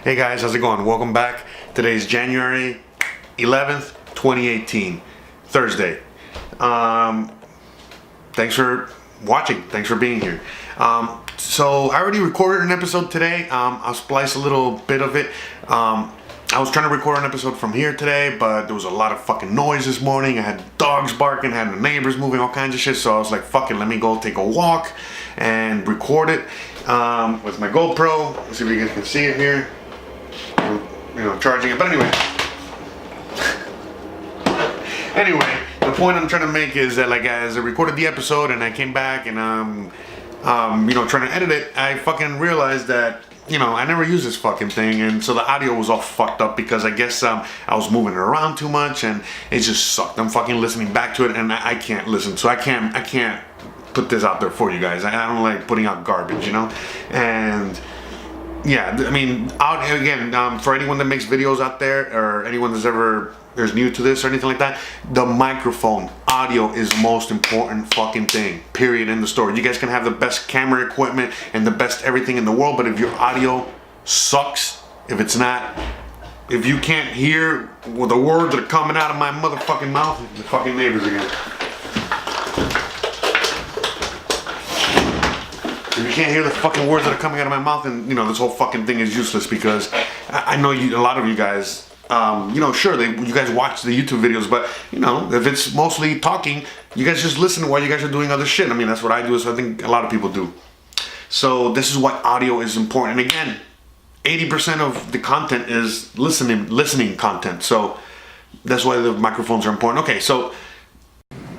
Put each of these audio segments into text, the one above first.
Hey guys, how's it going? Welcome back. Today's January 11th, 2018, Thursday. Thanks for watching. Thanks for being here. So I already recorded an episode today. I'll splice a little bit of it. I was trying to record an episode from here today, but there was a lot of fucking noise this morning. I had dogs barking, had the neighbors moving, all kinds of shit. So I was like, fuck it, let me go take a walk and record it with my GoPro. Let's see if you guys can see it here. Charging it. But anyway, the point I'm trying to make is that, like, as I recorded the episode and I came back and trying to edit it, I fucking realized that I never use this fucking thing, and so the audio was all fucked up because I guess I was moving it around too much and it just sucked. I'm fucking listening back to it and I can't listen, so I can't put this out there for you guys. I don't like putting out garbage, and yeah, I mean, for anyone that makes videos out there, or anyone that's new to this or anything like that, the microphone audio is the most important fucking thing, period, in the story. You guys can have the best camera equipment and the best everything in the world, but if your audio sucks, if you can't hear the words that are coming out of my motherfucking mouth, the fucking neighbors again. If you can't hear the fucking words that are coming out of my mouth, then this whole fucking thing is useless, because I know a lot of you guys, sure, you guys watch the YouTube videos, but if it's mostly talking, you guys just listen while you guys are doing other shit. I mean, that's what I do, so I think a lot of people do. So this is why audio is important. And again, 80% of the content is listening content. So that's why the microphones are important. Okay, so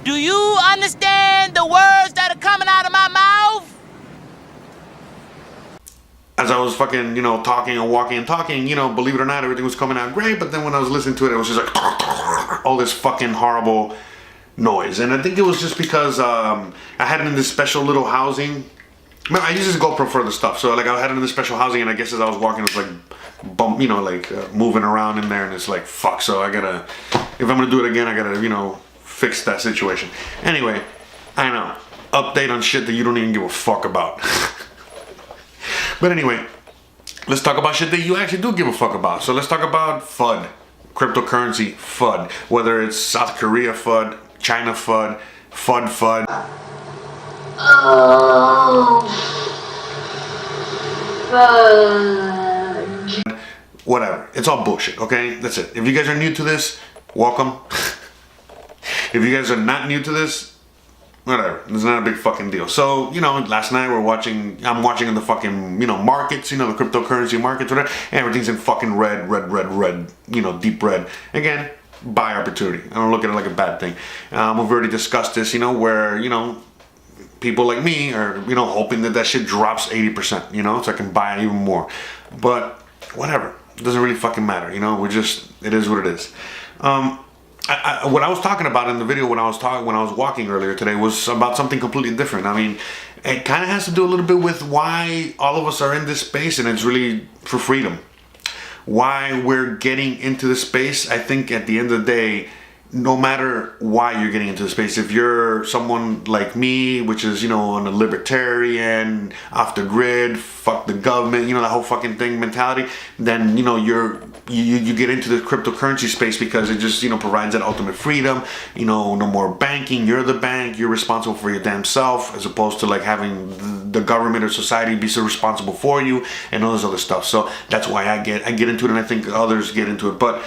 do you understand the words that are coming out of my mouth? As I was fucking, talking and walking and talking, believe it or not, everything was coming out great. But then when I was listening to it, it was just like all this fucking horrible noise. And I think it was just because I had it in this special little housing. I use this GoPro for other stuff. So like I had it in this special housing, and I guess as I was walking, it was like moving around in there, and it's like fuck. So I gotta, if I'm gonna do it again, I gotta fix that situation. Anyway, I know, update on shit that you don't even give a fuck about. But anyway, let's talk about shit that you actually do give a fuck about. So let's talk about FUD, cryptocurrency FUD. Whether it's South Korea FUD, China FUD, FUD. Oh, FUD. Whatever. It's all bullshit, okay? That's it. If you guys are new to this, welcome. If you guys are not new to this, whatever, it's not a big fucking deal. So, last night I'm watching the fucking, markets, the cryptocurrency markets, whatever, and everything's in fucking red, deep red. Again, buy opportunity. I don't look at it like a bad thing. We've already discussed this, where, people like me are, hoping that shit drops 80%, so I can buy it even more. But, whatever, it doesn't really fucking matter, it is what it is. What I was talking about in the video when I was walking earlier today was about something completely different. I mean, it kind of has to do a little bit with why all of us are in this space, and it's really for freedom. Why we're getting into the space. I think at the end of the day, no matter why you're getting into the space, if you're someone like me, which is, on a libertarian, off the grid, fuck the government, that whole fucking thing mentality, then, you get into the cryptocurrency space because it just, provides that ultimate freedom, no more banking, you're the bank, you're responsible for your damn self, as opposed to like having the government or society be so responsible for you and all this other stuff. So that's why I get into it, and I think others get into it. But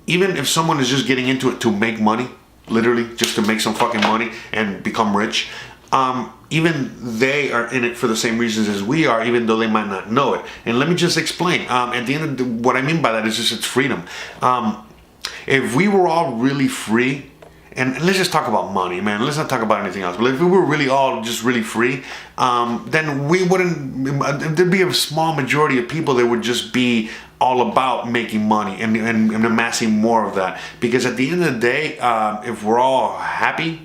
even if someone is just getting into it to make money, literally just to make some fucking money and become rich, even they are in it for the same reasons as we are, even though they might not know it. And let me just explain. At the end of what I mean by that is just it's freedom. If we were all really free, and let's just talk about money, man. Let's not talk about anything else. But if we were really all just really free, then we wouldn't. There'd be a small majority of people that would just be all about making money and amassing more of that. Because at the end of the day, if we're all happy,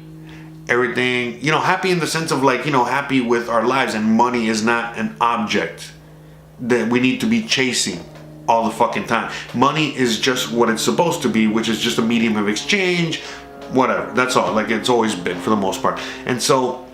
everything, happy in the sense of like, happy with our lives, and money is not an object that we need to be chasing all the fucking time. Money is just what it's supposed to be, which is just a medium of exchange, whatever. That's all. Like it's always been for the most part. And so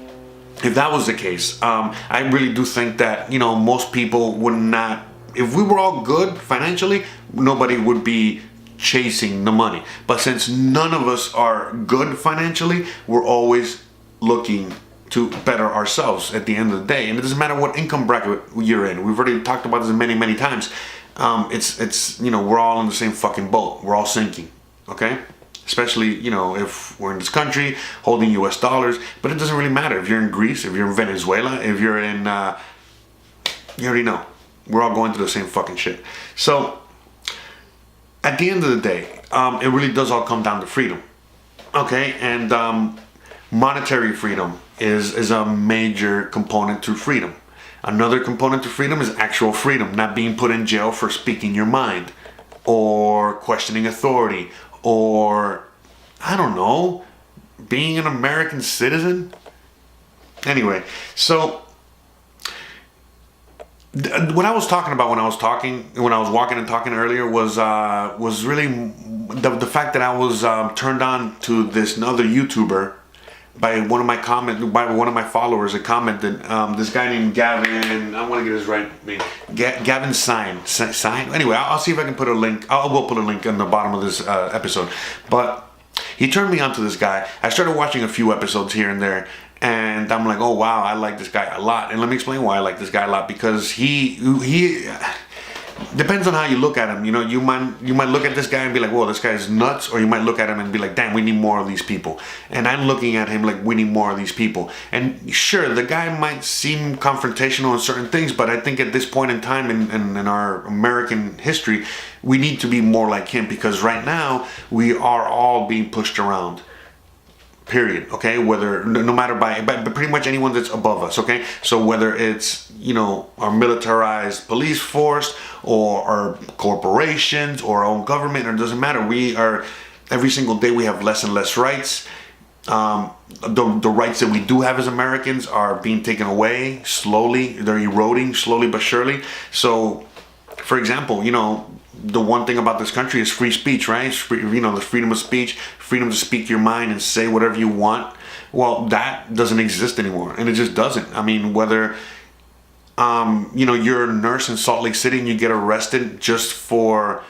if that was the case, I really do think that, most people would not if we were all good financially, nobody would be chasing the money. But since none of us are good financially, we're always looking to better ourselves at the end of the day. And it doesn't matter what income bracket you're in. We've already talked about this many, many times. It's you know, we're all in the same fucking boat. We're all sinking, okay? Especially, you know, if we're in this country holding US dollars. But it doesn't really matter if you're in Greece, if you're in Venezuela, if you're in, you already know. We're all going through the same fucking shit. So, at the end of the day, it really does all come down to freedom, okay? And monetary freedom is a major component to freedom. Another component to freedom is actual freedom, not being put in jail for speaking your mind or questioning authority or, I don't know, being an American citizen. Anyway, so what I was talking about when I was walking and talking earlier was really the fact that I was turned on to this other YouTuber by one of my followers. That commented, this guy named Gavin. I want to get his right name. Gavin Sign. Anyway, I'll see if I can put a link. I will put a link in the bottom of this episode. But he turned me on to this guy. I started watching a few episodes here and there. And I'm like, oh wow, I like this guy a lot. And let me explain why I like this guy a lot. Because he depends on how you look at him. You know, you might look at this guy and be like, whoa, this guy is nuts. Or you might look at him and be like, damn, we need more of these people. And I'm looking at him like, we need more of these people. And sure, the guy might seem confrontational in certain things, but I think at this point in time in our American history, we need to be more like him. Because right now, we are all being pushed around. Period. Okay, whether no matter by pretty much anyone that's above us. Okay, so whether it's, you know, our militarized police force or our corporations or our own government, it doesn't matter. We are, every single day we have less and less rights. The rights that we do have as Americans are being taken away slowly. They're eroding slowly but surely. So, for example, you know, the one thing about this country is free speech, right? You know, the freedom of speech, freedom to speak your mind and say whatever you want. Well, that doesn't exist anymore, and it just doesn't. I mean, whether you know, you're a nurse in Salt Lake City and you get arrested just for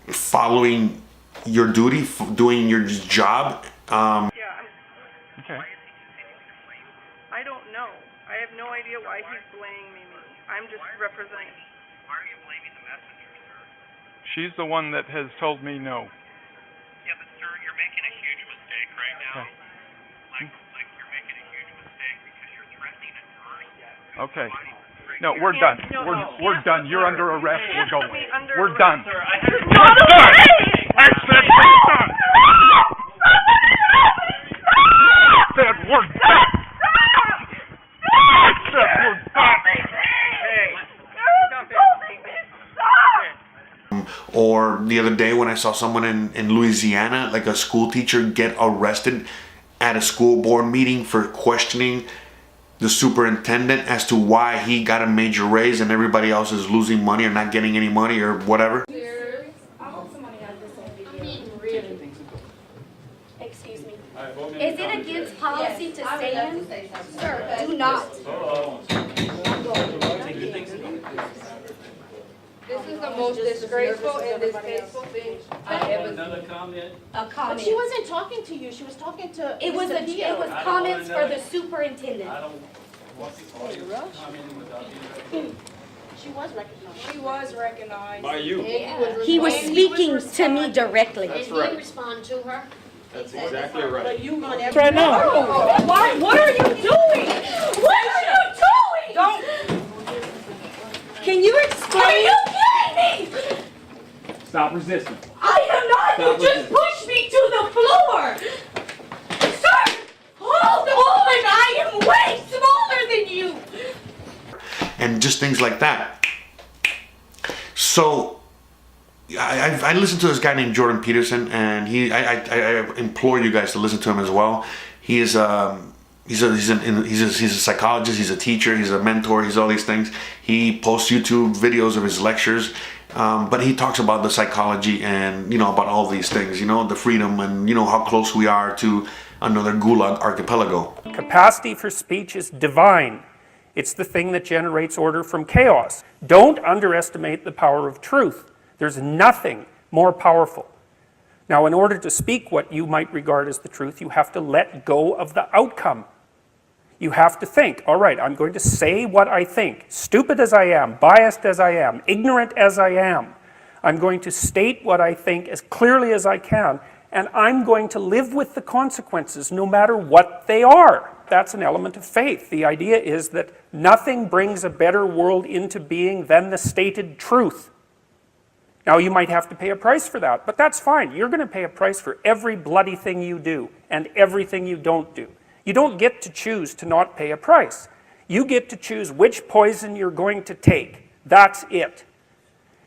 following your duty, doing your job. Yeah. Okay. I don't know. I have no idea why he's blaming me. I'm just representing. Why are you blaming the messenger, sir? She's the one that has told me no. Yeah, but sir, you're making a huge mistake right now. Okay. Like you're making a huge mistake because you're threatening a nurse. Okay. No, we're done. We're done. You're under arrest. We're going. We're done. Sir, We're done. I said we're done. I said we're done. I said we're done. Or the other day when I saw someone in Louisiana, like a school teacher, get arrested at a school board meeting for questioning the superintendent as to why he got a major raise and everybody else is losing money or not getting any money or whatever. Excuse me. Is it against policy to stand? Sir, do not. This is the most disgraceful and distasteful thing I ever seen. Another comment? A But comment. she wasn't talking to you, she was talking to It was Mr. Pio. it was comments for the superintendent. I don't want to call you commenting without being recognized. She was recognized. She was recognized. By you. He was speaking to me directly. That's And right. he respond to her. That's exactly right. You on every. Right now. What are you doing? What are you doing? Don't. Can you explain? Are you kidding me? Stop resisting. I am not. You just pushed me to the floor. Sir, hold on. I am way smaller than you. And just things like that. So I listened to this guy named Jordan Peterson, and I implore you guys to listen to him as well. He is he's a psychologist, he's a teacher, he's a mentor, he's all these things. He posts YouTube videos of his lectures, but he talks about the psychology and, you know, about all these things, you know, the freedom and, you know, how close we are to another Gulag Archipelago. Capacity for speech is divine. It's the thing that generates order from chaos. Don't underestimate the power of truth. There's nothing more powerful. Now, in order to speak what you might regard as the truth, you have to let go of the outcome. You have to think, all right, I'm going to say what I think, stupid as I am, biased as I am, ignorant as I am. I'm going to state what I think as clearly as I can, and I'm going to live with the consequences no matter what they are. That's an element of faith. The idea is that nothing brings a better world into being than the stated truth. Now, you might have to pay a price for that, but that's fine. You're going to pay a price for every bloody thing you do and everything you don't do. You don't get to choose to not pay a price. You get to choose which poison you're going to take. That's it.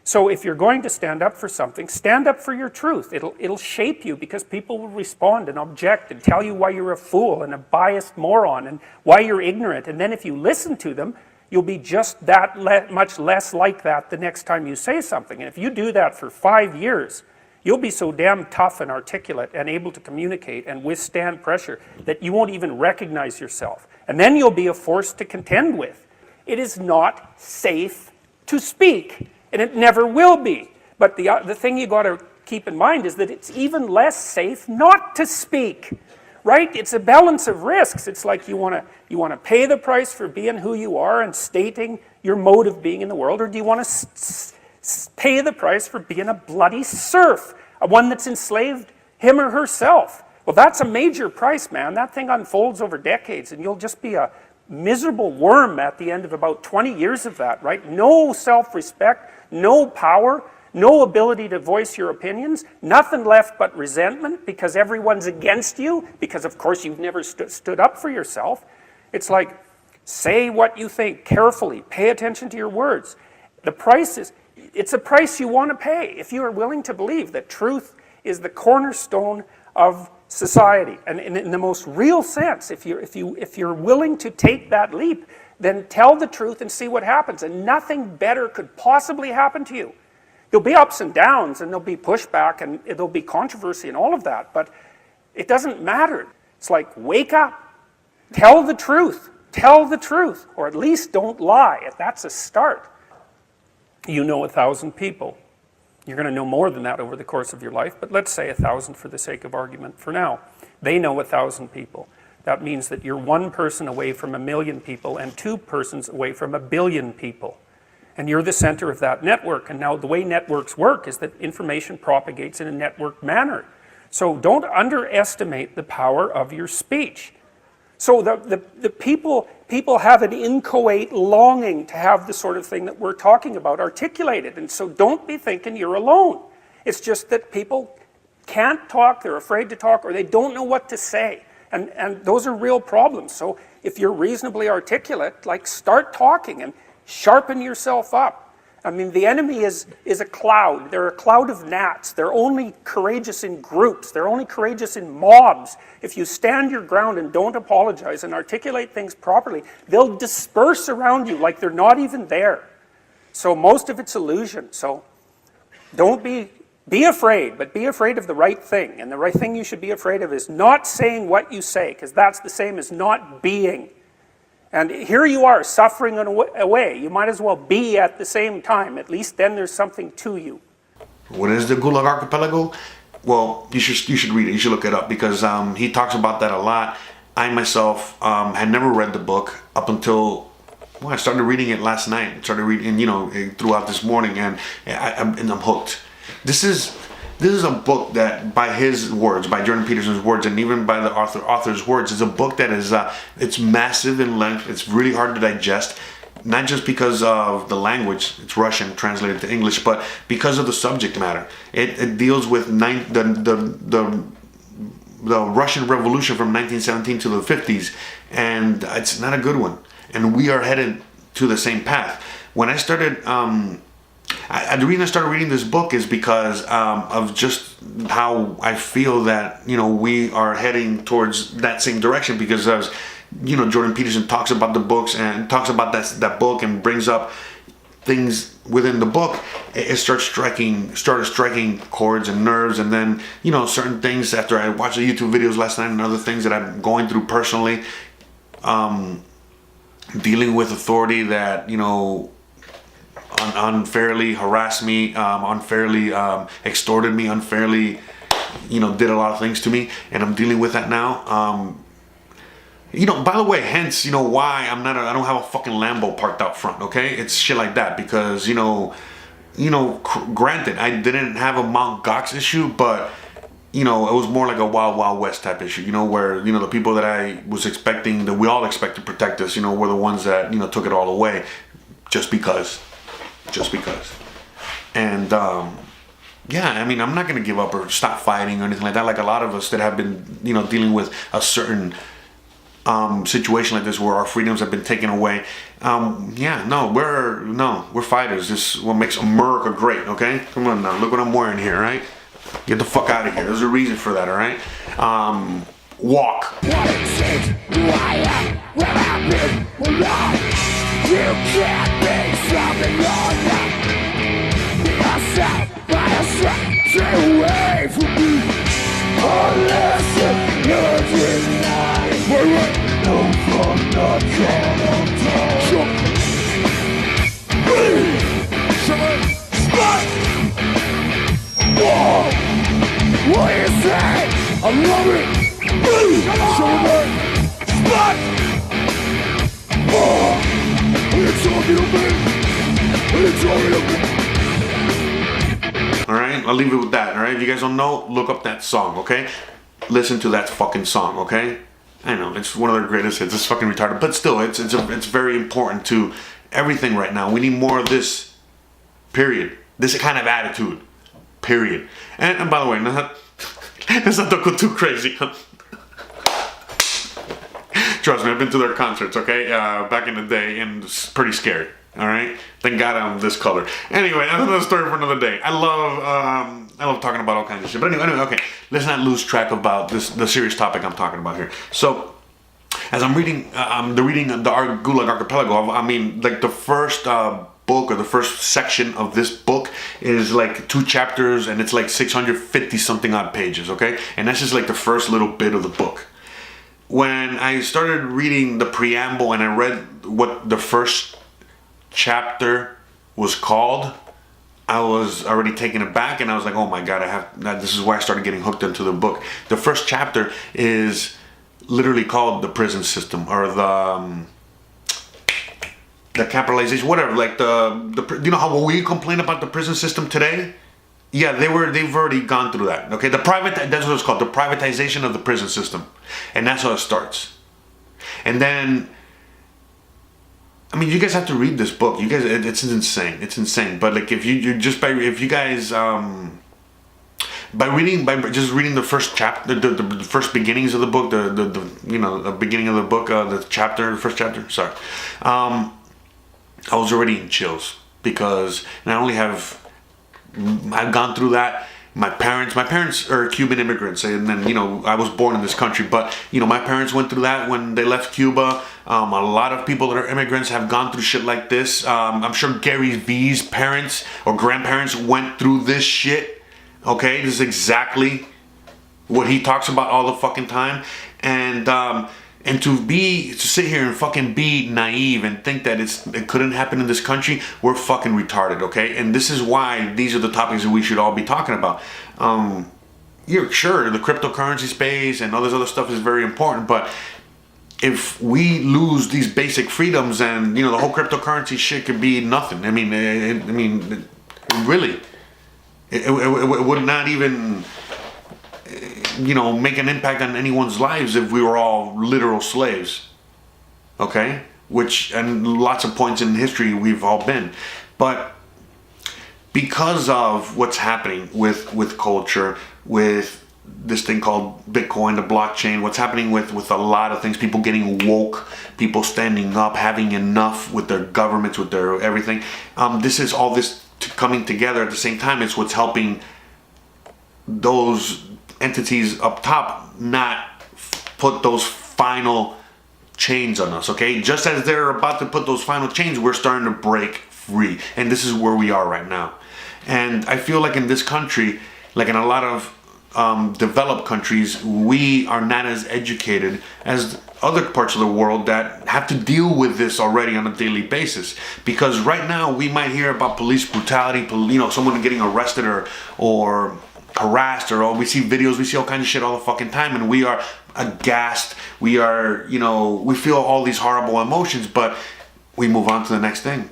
So if you're going to stand up for something, stand up for your truth. It'll shape you because people will respond and object and tell you why you're a fool and a biased moron and why you're ignorant. And then if you listen to them, you'll be just that much less like that the next time you say something. And if you do that for 5 years, you'll be so damn tough and articulate and able to communicate and withstand pressure that you won't even recognize yourself. And then you'll be a force to contend with. It is not safe to speak, and it never will be. But the thing you got to keep in mind is that it's even less safe not to speak, right? It's a balance of risks. It's like you want to pay the price for being who you are and stating your mode of being in the world, or do you want to pay the price for being a bloody serf, one that's enslaved him or herself? Well, that's a major price, man. That thing unfolds over decades, and you'll just be a miserable worm at the end of about 20 years of that, right? No self-respect, no power, no ability to voice your opinions, nothing left but resentment because everyone's against you, because of course you've never stood up for yourself. It's like, say what you think carefully, pay attention to your words. The price is, it's a price you want to pay if you are willing to believe that truth is the cornerstone of society. And in the most real sense, if you're willing to take that leap, then tell the truth and see what happens. And nothing better could possibly happen to you. There'll be ups and downs, and there'll be pushback, and there'll be controversy and all of that, but it doesn't matter. It's like, wake up, tell the truth, or at least don't lie. That's a start. You know 1,000 people. You're going to know more than that over the course of your life, but let's say 1,000 for the sake of argument for now. They know 1,000 people. That means that you're one person away from 1,000,000 people and 2 persons away from 1,000,000,000 people. And you're the center of that network. And now the way networks work is that information propagates in a networked manner. So don't underestimate the power of your speech. So the people have an inchoate longing to have the sort of thing that we're talking about articulated. And so don't be thinking you're alone. It's just that people can't talk, they're afraid to talk, or they don't know what to say. And those are real problems. So if you're reasonably articulate, like, start talking and sharpen yourself up. I mean, the enemy is a cloud. They're a cloud of gnats. They're only courageous in groups. They're only courageous in mobs. If you stand your ground and don't apologize and articulate things properly, they'll disperse around you like they're not even there. So most of it's illusion. So don't be afraid, but be afraid of the right thing. And the right thing you should be afraid of is not saying what you say, because that's the same as not being. And here you are, suffering away. You might as well be at the same time. At least then there's something to you. What is the Gulag Archipelago? Well, you should read it. You should look it up, because he talks about that a lot. I myself had never read the book up until, well, I started reading it last night. Started reading, throughout this morning, and I'm hooked. This is a book that, by his words, by Jordan Peterson's words, and even by the author's words, is a book that is it's massive in length. It's really hard to digest, not just because of the language. It's Russian translated to English, but because of the subject matter. It deals with the Russian Revolution from 1917 to the 50s, and it's not a good one. And we are headed to the same path. When I started. The reason I started reading this book is because of just how I feel that, we are heading towards that same direction, because Jordan Peterson talks about the books and talks about that book and brings up things within the book. It started striking chords and nerves, and then, certain things after I watched the YouTube videos last night and other things that I'm going through personally, dealing with authority that, unfairly harassed me, unfairly extorted me, unfairly, did a lot of things to me, and I'm dealing with that now. By the way, hence, why I don't have a fucking Lambo parked out front, okay? It's shit like that because, granted, I didn't have a Mt. Gox issue, but, it was more like a Wild Wild West type issue, where, the people that I was expecting, that we all expect to protect us, were the ones that, took it all away just because. And, yeah, I mean, I'm not going to give up or stop fighting or anything like that. Like a lot of us that have been, dealing with a certain situation like this where our freedoms have been taken away. We're fighters. This is what makes America great, okay? Come on now, look what I'm wearing here, right? Get the fuck out of here. There's a reason for that, all right? Walk. What is it? Who I am? Where I've been? You can't be something on that. Be yourself, by yourself, stay away from me. Unless you're denying. No fun, not on top. Spot! Whoa! What do you say? I love it! Spot! Whoa! Are you talking to me? Alright, I'll leave it with that, alright? If you guys don't know, look up that song, okay? Listen to that fucking song, okay? I know, it's one of their greatest hits. It's fucking retarded. But still, it's very important to everything right now. We need more of this, period. This kind of attitude, period. And by the way, let's not go too crazy. Trust me, I've been to their concerts, okay? Back in the day, and it's pretty scary. All right. Thank God I'm this color. Anyway, that's another story for another day. I love talking about all kinds of shit. But anyway, okay. Let's not lose track about the serious topic I'm talking about here. So, as I'm reading, the Gulag Archipelago. I mean, like the first book or the first section of this book is like 2 chapters, and it's like 650 something odd pages. Okay, and that's just like the first little bit of the book. When I started reading the preamble and I read what the first chapter was called, I was already taken aback, and I was like, oh my god, this is why I started getting hooked into the book. The first chapter is literally called the prison system, or the capitalization, whatever, like you know how we complain about the prison system today? Yeah, they've already gone through that. Okay, that's what it's called, the privatization of the prison system. And that's how it starts. And then, I mean, you guys have to read this book. You guys, it's insane. It's insane. But like, if you guys by just reading the first chapter, the first beginnings of the book, the beginning of the book, the first chapter. Sorry, I was already in chills because not only I've gone through that. My parents are Cuban immigrants, and then, I was born in this country, but, my parents went through that when they left Cuba. A lot of people that are immigrants have gone through shit like this. I'm sure Gary Vee's parents or grandparents went through this shit. Okay, this is exactly what he talks about all the fucking time. And to sit here and fucking be naive and think that it couldn't happen in this country, we're fucking retarded, okay? And this is why these are the topics that we should all be talking about. You're sure the cryptocurrency space and all this other stuff is very important, but if we lose these basic freedoms, and the whole cryptocurrency shit could be nothing. I mean, really, it would not even make an impact on anyone's lives if we were all literal slaves. Okay? And lots of points in history we've all been. But because of what's happening with culture, with this thing called Bitcoin, the blockchain, what's happening with a lot of things, people getting woke, people standing up, having enough with their governments, with their everything, this is all this coming together at the same time. It's what's helping those entities up top not put those final chains on us, okay? Just as they're about to put those final chains, we're starting to break free, and this is where we are right now. And I feel like in this country, like in a lot of developed countries, we are not as educated as other parts of the world that have to deal with this already on a daily basis. Because right now we might hear about police brutality, someone getting arrested or harassed, or we see videos, we see all kinds of shit all the fucking time, and we are aghast. We are, we feel all these horrible emotions, but we move on to the next thing.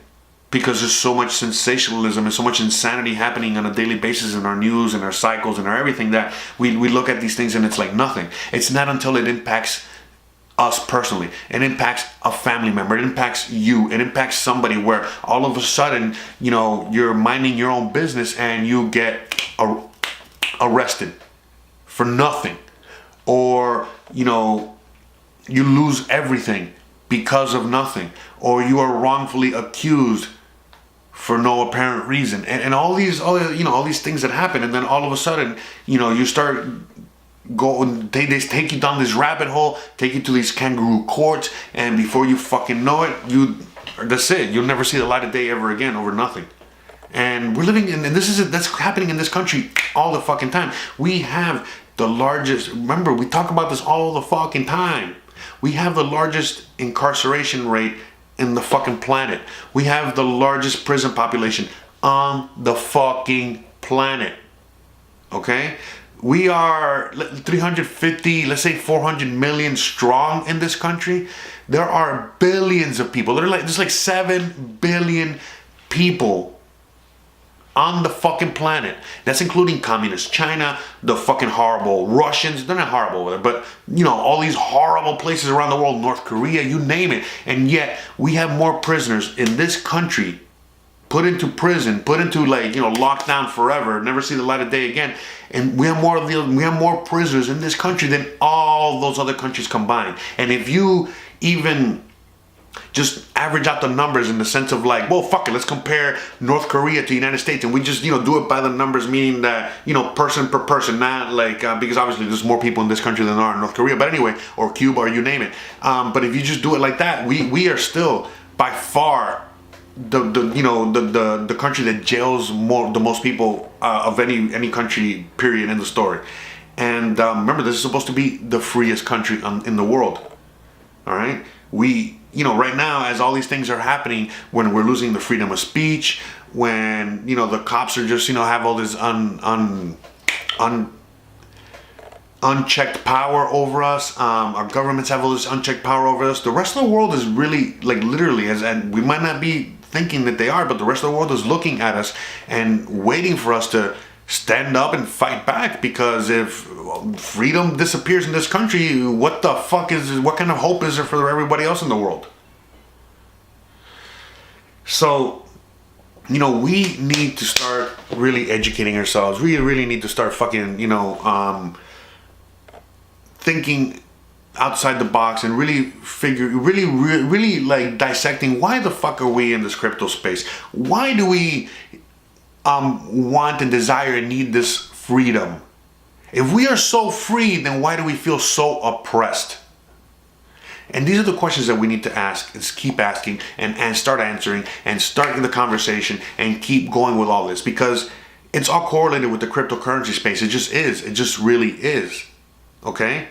Because there's so much sensationalism and so much insanity happening on a daily basis in our news and our cycles and our everything that we look at these things and it's like nothing. It's not until it impacts us personally. It impacts a family member. It impacts you. It impacts somebody where all of a sudden, you're minding your own business and you get arrested for nothing. Or, you lose everything because of nothing. Or you are wrongfully accused for no apparent reason, and all these things that happen, and then all of a sudden, you start going. They take you down this rabbit hole, take you to these kangaroo courts, and before you fucking know it, that's it. You'll never see the light of day ever again over nothing. And we're living in, and that's happening in this country all the fucking time. We have the largest. Remember, we talk about this all the fucking time. We have the largest incarceration rate in the fucking planet. We have the largest prison population on the fucking planet. Okay? We are 350, let's say 400 million strong in this country. There are billions of people. There's like 7 billion people on the fucking planet. That's including communist China, the fucking horrible Russians. They're not horrible, but all these horrible places around the world, North Korea, you name it. And yet we have more prisoners in this country put into prison, put into lockdown forever, never see the light of day again. And we have more prisoners in this country than all those other countries combined. And if you even just average out the numbers in the sense of well, fuck it, let's compare North Korea to the United States, and we just do it by the numbers, meaning that person per person, not because obviously there's more people in this country than there are in North Korea, but anyway, or Cuba, or you name it. But if you just do it like that, we are still by far the country that jails the most people of any country, period, in the story. And remember, this is supposed to be the freest country in the world. All right, right now, as all these things are happening, when we're losing the freedom of speech, when the cops are just have all this unchecked power over us, our governments have all this unchecked power over us. The rest of the world is really literally, and we might not be thinking that they are, but the rest of the world is looking at us and waiting for us to stand up and fight back. Because if freedom disappears in this country, what kind of hope is there for everybody else in the world? So, we need to start really educating ourselves. We really need to start fucking, thinking outside the box and really dissecting why the fuck are we in this crypto space? Why do we want and desire and need this freedom? If we are so free, then why do we feel so oppressed? And these are the questions that we need to ask, is keep asking and start answering and start the conversation and keep going with all this, because it's all correlated with the cryptocurrency space. It just is. It just really is. Okay?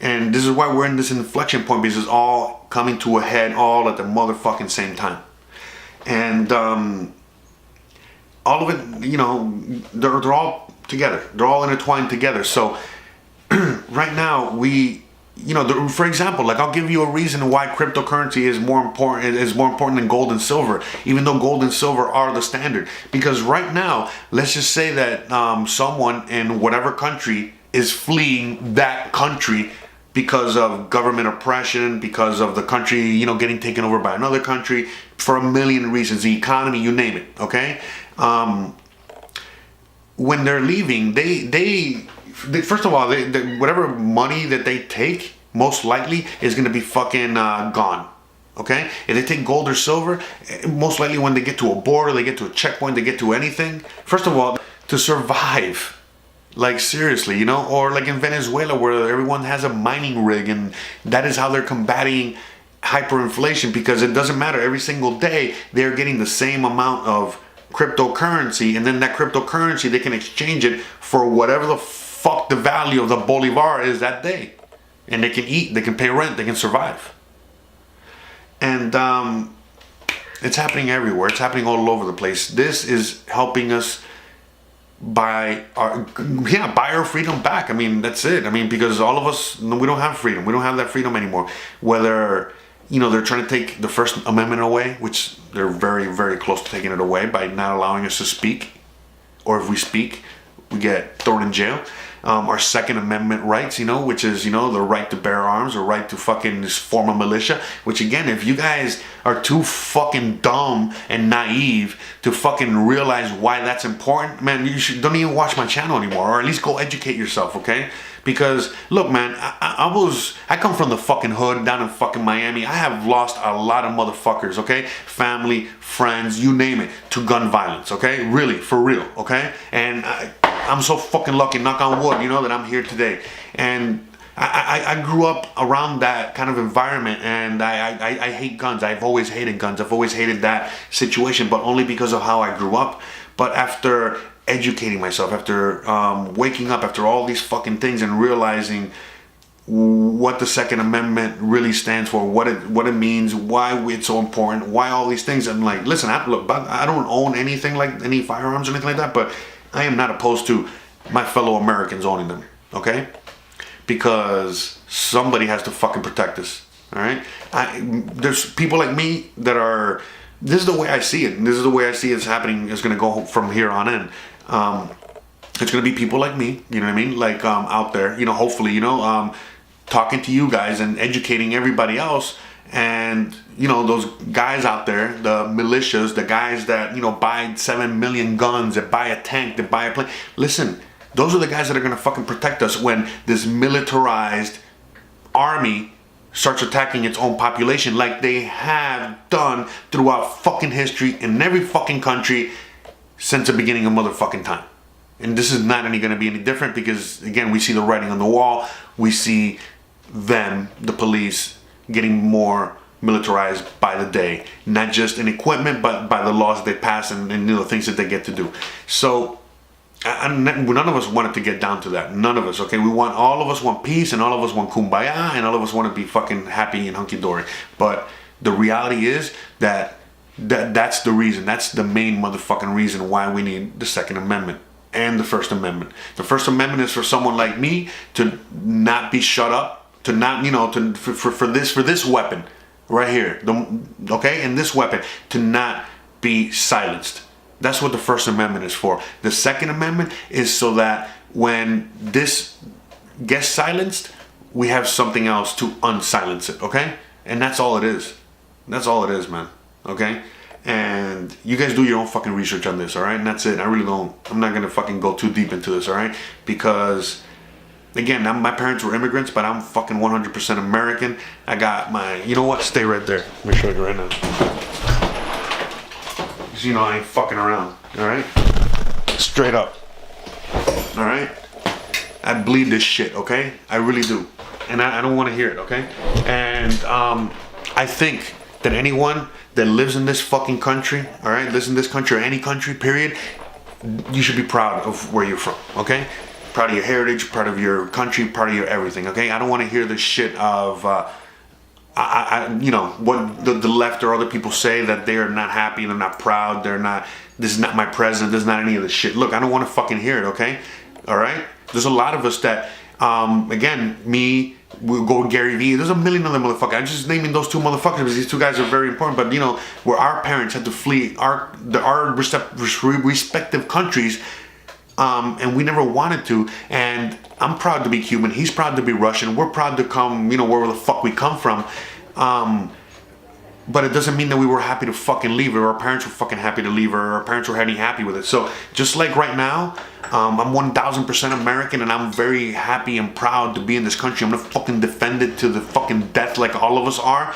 And this is why we're in this inflection point, because it's all coming to a head all at the motherfucking same time. And all of it, they're all together. They're all intertwined together. So right now for example, I'll give you a reason why cryptocurrency is more important than gold and silver, even though gold and silver are the standard. Because right now, let's just say that someone in whatever country is fleeing that country because of government oppression, because of the country, getting taken over by another country, for a million reasons, the economy, you name it, okay? When they're leaving, they first of all, whatever money that they take, most likely is going to be fucking gone. Okay? If they take gold or silver, most likely when they get to a border, they get to a checkpoint, they get to anything, first of all, to survive, seriously, or in Venezuela, where everyone has a mining rig, and that is how they're combating hyperinflation, because it doesn't matter. Every single day, they're getting the same amount of cryptocurrency, and then that cryptocurrency, they can exchange it for whatever the fuck the value of the bolivar is that day. And they can eat, they can pay rent, they can survive. And it's happening everywhere. It's happening all over the place. This is helping us buy our freedom back. I mean, that's it. I mean, because all of us, we don't have freedom. We don't have that freedom anymore. Whether, they're trying to take the First Amendment away, which they're very, very close to taking it away by not allowing us to speak. Or if we speak, we get thrown in jail. Our Second Amendment rights, which is, the right to bear arms, or right to fucking form a militia, which again, if you guys are too fucking dumb and naive to fucking realize why that's important, man, don't even watch my channel anymore, or at least go educate yourself, okay? Because, look, man, I come from the fucking hood down in fucking Miami. I have lost a lot of motherfuckers, okay? Family, friends, you name it, to gun violence, okay? Really, for real, okay? And I'm so fucking lucky, knock on wood, that I'm here today. And I grew up around that kind of environment, and I hate guns. I've always hated guns. I've always hated that situation, but only because of how I grew up. But after educating myself, after waking up, after all these fucking things, and realizing what the Second Amendment really stands for, what it means, why it's so important, why all these things, I'm like, listen, I don't own anything like any firearms or anything like that, but I am not opposed to my fellow Americans owning them, okay? Because somebody has to fucking protect us, all right? There's people like me that are, this is the way I see it. This is the way I see it's happening. It's going to go from here on in. It's going to be people like me, you know what I mean? Like out there, hopefully, talking to you guys and educating everybody else. And, those guys out there, the militias, the guys that, buy 7 million guns, that buy a tank, that buy a plane. Listen, those are the guys that are going to fucking protect us when this militarized army starts attacking its own population, like they have done throughout fucking history in every fucking country since the beginning of motherfucking time. And this is not going to be any different, because, again, we see the writing on the wall. We see them, the police, getting more militarized by the day, not just in equipment, but by the laws that they pass and things that they get to do. So none of us wanted to get down to that. None of us, okay? All of us want peace, and all of us want kumbaya, and all of us want to be fucking happy and hunky-dory. But the reality is that's the reason. That's the main motherfucking reason why we need the Second Amendment and the First Amendment. The First Amendment is for someone like me to not be shut up, to not, for this weapon right here, okay, and this weapon, to not be silenced. That's what the First Amendment is for. The Second Amendment is so that when this gets silenced, we have something else to unsilence it, okay? And that's all it is. That's all it is, man, okay? And you guys do your own fucking research on this, all right? And that's it. I'm not going to fucking go too deep into this, all right? Because, again, my parents were immigrants, but I'm fucking 100% American. I got my, you know what? Stay right there. Let me show you right now. Because, I ain't fucking around, all right? Straight up, all right? I bleed this shit, okay? I really do. And I don't want to hear it, okay? And I think that anyone that lives in this fucking country, all right, lives in this country or any country, period, you should be proud of where you're from, okay? Proud of your heritage, proud of your country, proud of your everything, okay? I don't want to hear this shit of, what the left or other people say, that they are not happy, they're not proud, this is not my president, this is not any of this shit. Look, I don't want to fucking hear it, okay? All right? There's a lot of us that, again, me, we'll go with Gary Vee. There's a million other motherfuckers. I'm just naming those two motherfuckers because these two guys are very important. But, where our parents had to flee our respective countries, and we never wanted to. And I'm proud to be Cuban. He's proud to be Russian. We're proud to come, where the fuck we come from. But it doesn't mean that we were happy to fucking leave, or our parents were fucking happy to leave, or our parents were any happy with it. So just like right now, I'm 1000% American, and I'm very happy and proud to be in this country. I'm gonna fucking defend it to the fucking death, like all of us are.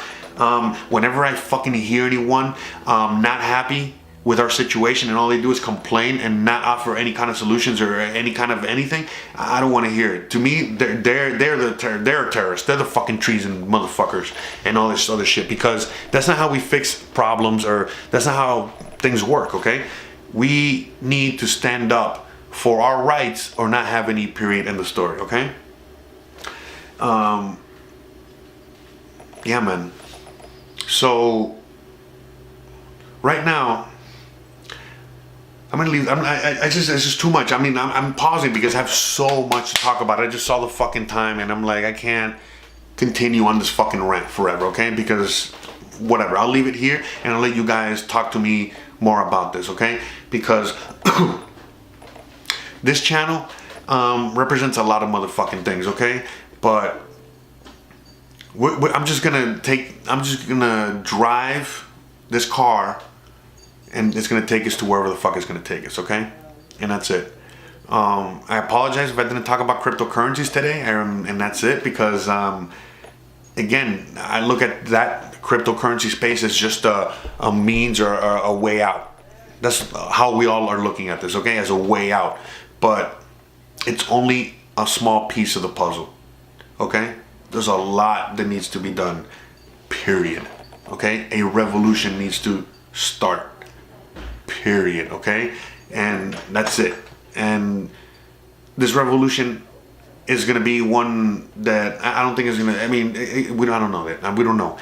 Whenever I fucking hear anyone not happy with our situation, and all they do is complain and not offer any kind of solutions or any kind of anything, I don't want to hear it. To me, they're terrorists. They're the fucking treason motherfuckers and all this other shit, because that's not how we fix problems, or that's not how things work, okay? We need to stand up for our rights or not have any, period, end of story, okay? Yeah, man. So right now, I'm gonna leave. It's just too much. I mean, I'm pausing because I have so much to talk about. I just saw the fucking time, and I'm like, I can't continue on this fucking rant forever, okay? Because whatever, I'll leave it here, and I'll let you guys talk to me more about this, okay? Because this channel represents a lot of motherfucking things, okay? But I'm just gonna drive this car, and it's gonna take us to wherever the fuck it's gonna take us, okay? And that's it. I apologize if I didn't talk about cryptocurrencies today, and that's it, because again, I look at that cryptocurrency space as just a means or a way out. That's how we all are looking at this, okay? As a way out. But it's only a small piece of the puzzle, okay? There's a lot that needs to be done, period, okay? A revolution needs to start, period, okay? And that's it. And this revolution is going to be one that I don't think is going to, I mean, I don't know that. We don't know.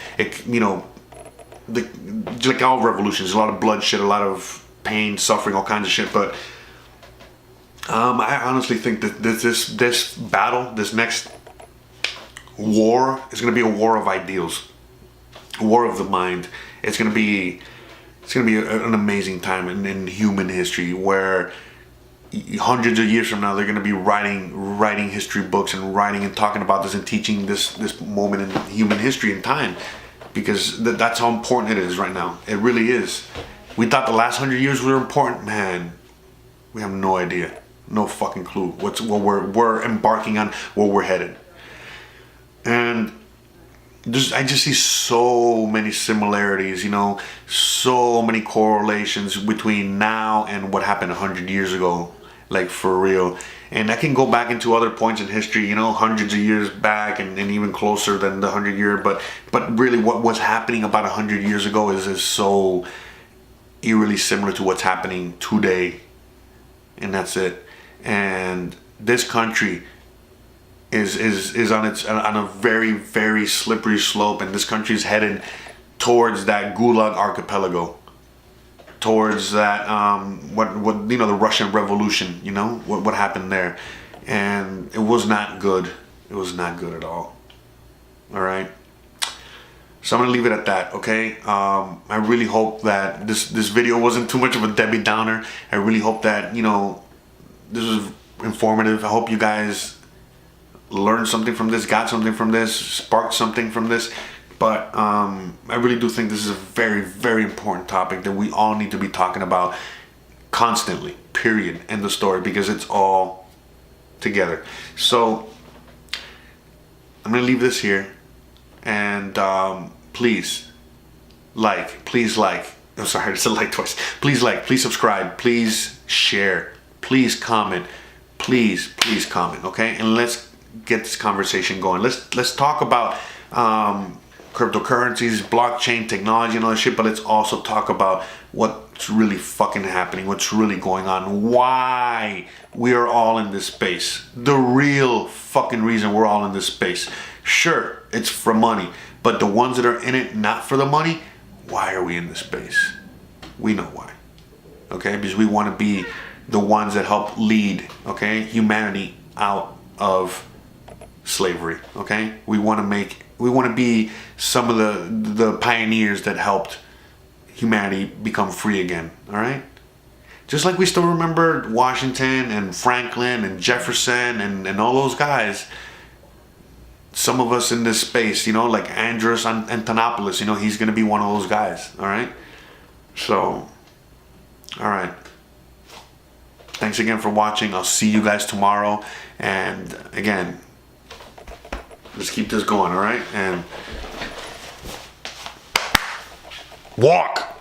You know, like all revolutions, a lot of bloodshed, a lot of pain, suffering, all kinds of shit. But I honestly think that this battle, this next war, is going to be a war of ideals, a war of the mind. It's going to be an amazing time in human history, where hundreds of years from now they're going to be writing history books and writing and talking about this and teaching this moment in human history and time, because that's how important it is right now. It really is. We thought the last 100 years were important, man. We have no idea, no fucking clue what we're embarking on, where we're headed. And I just see so many similarities, you know, so many correlations between now and what happened 100 years ago, like for real. And I can go back into other points in history, you know, hundreds of years back and even closer than the 100 year, but really what was happening about 100 years ago is so eerily similar to what's happening today, and that's it. And this country is on a very, very slippery slope, and this country is headed towards that Gulag Archipelago, towards that what you know, the Russian Revolution, you know, what happened there. And it was not good. It was not good at all. All right, so I'm gonna leave it at that, okay? I really hope that this video wasn't too much of a Debbie Downer. I really hope that, you know, this was informative. I hope you guys learned something from this, got something from this, sparked something from this. But I really do think this is a very, very important topic that we all need to be talking about constantly, period, end of story, because it's all together. So I'm gonna leave this here, and please like, I'm sorry, it's a like twice. Please like, please subscribe, please share, please comment, please comment, okay? And let's get this conversation going. Let's talk about cryptocurrencies, blockchain technology, and all that shit, but let's also talk about what's really fucking happening, what's really going on, why we are all in this space, the real fucking reason we're all in this space. Sure, it's for money, but the ones that are in it not for the money, why are we in this space? We know why, okay? Because we want to be the ones that help lead, okay, humanity out of slavery, okay? We want to be some of the pioneers that helped humanity become free again, all right? Just like we still remember Washington and Franklin and Jefferson and all those guys. Some of us in this space, you know, like Andros Antonopoulos, you know, he's going to be one of those guys, all right? So, all right. Thanks again for watching. I'll see you guys tomorrow. And again, let's keep this going, all right? And walk.